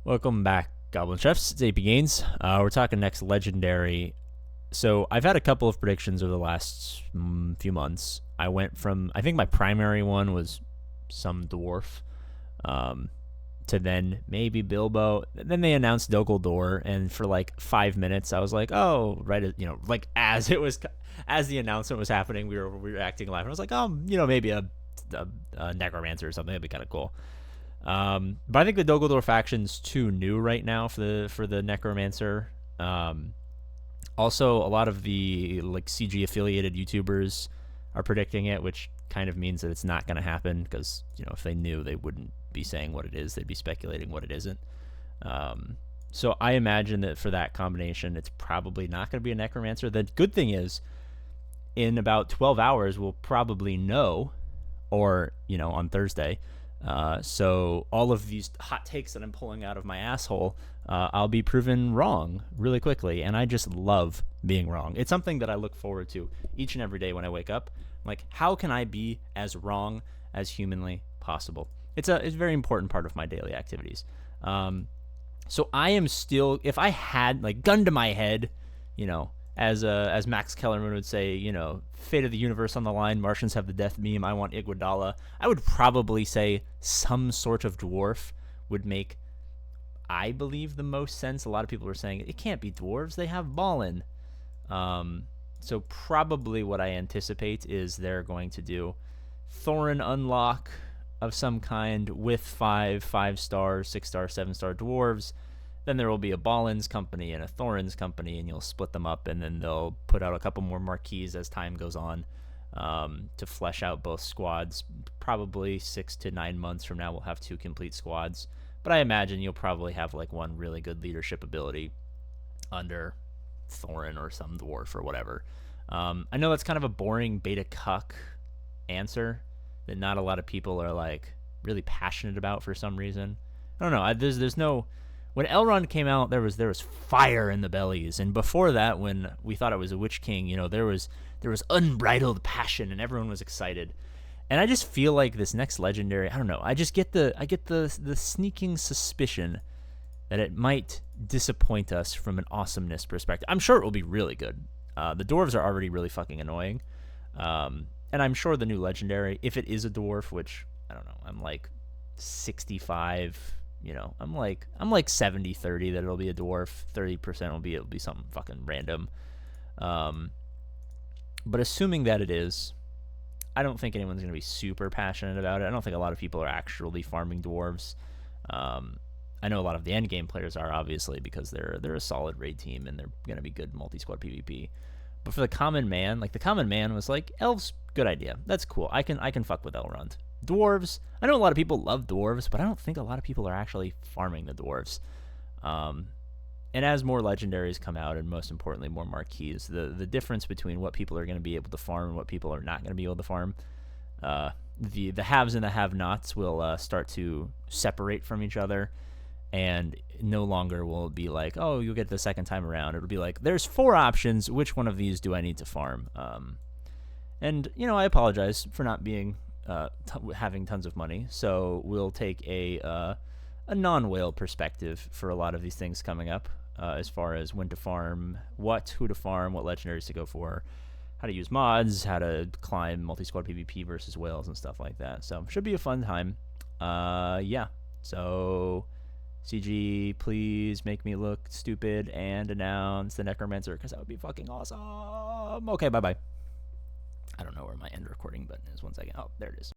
Welcome back, Goblin Chefs. It's AP Gains. We're talking next legendary. So I've had a couple of predictions over the last few months. I went from, I think my primary one was some dwarf, to then maybe Bilbo. Then they announced Dogledor, and for like 5 minutes, I was like, oh, right, like as the announcement was happening, we were acting live, and I was like, maybe a Necromancer or something. That'd be kind of cool. But I think the Dogledor faction's too new right now for the Necromancer. Also, a lot of the like CG affiliated YouTubers are predicting it, which kind of means that it's not going to happen because if they knew, they wouldn't be saying what it is. They'd be speculating what it isn't. So I imagine that for that combination, it's probably not going to be a Necromancer. The good thing is, in about 12 hours, we'll probably know, or on Thursday. So all of these hot takes that I'm pulling out of my asshole, I'll be proven wrong really quickly, and I just love being wrong. It's something that I look forward to each and every day when I wake up. Like, how can I be as wrong as humanly possible? It's a very important part of my daily activities. So I am still, if I had like gun to my head, as Max Kellerman would say, fate of the universe on the line, Martians have the death beam, I want Iguodala, I would probably say some sort of dwarf would make, I believe, the most sense. A lot of people are saying it can't be dwarves, they have Ballin. So probably what I anticipate is they're going to do Thorin unlock of some kind with 5-star, 6-star, 7-star dwarves. Then there will be a Ballin's company and a Thorin's company, and you'll split them up, and then they'll put out a couple more marquees as time goes on, to flesh out both squads. Probably 6 to 9 months from now, we'll have 2 complete squads. But I imagine you'll probably have like one really good leadership ability under Thorin or some dwarf or whatever. I know that's kind of a boring beta cuck answer that not a lot of people are like really passionate about for some reason. I don't know. There's no. When Elrond came out, there was fire in the bellies, and before that, when we thought it was a Witch King, there was unbridled passion, and everyone was excited. And I just feel like this next legendary, I don't know. I get the sneaking suspicion that it might disappoint us from an awesomeness perspective. I'm sure it will be really good. The dwarves are already really fucking annoying, and I'm sure the new legendary, if it is a dwarf, which I don't know, I'm like 65. I'm like 70-30 that it'll be a dwarf. 30% it'll be something fucking random. But assuming that it is, I don't think anyone's going to be super passionate about it. I don't think a lot of people are actually farming dwarves. I know a lot of the end game players are, obviously, because they're a solid raid team and they're going to be good multi-squad PvP. But for the common man, like the common man was like, elves, good idea. That's cool. I can fuck with Elrond. Dwarves, I know a lot of people love dwarves, but I don't think a lot of people are actually farming the dwarves. And as more legendaries come out, and most importantly more marquees, the difference between what people are going to be able to farm and what people are not going to be able to farm, the haves and the have-nots will start to separate from each other, and no longer will it be like, oh, you'll get the second time around. It'll be like, there's 4 options, which one of these do I need to farm? And I apologize for not being having tons of money, so we'll take a non-whale perspective for a lot of these things coming up, as far as when to farm, who to farm, what legendaries to go for, how to use mods, how to climb multi-squad PvP versus whales and stuff like that. So should be a fun time. Yeah, so CG, please make me look stupid and announce the Necromancer, because that would be fucking awesome. Okay, bye-bye. I don't know where my end recording button is. 1 second. Oh, there it is.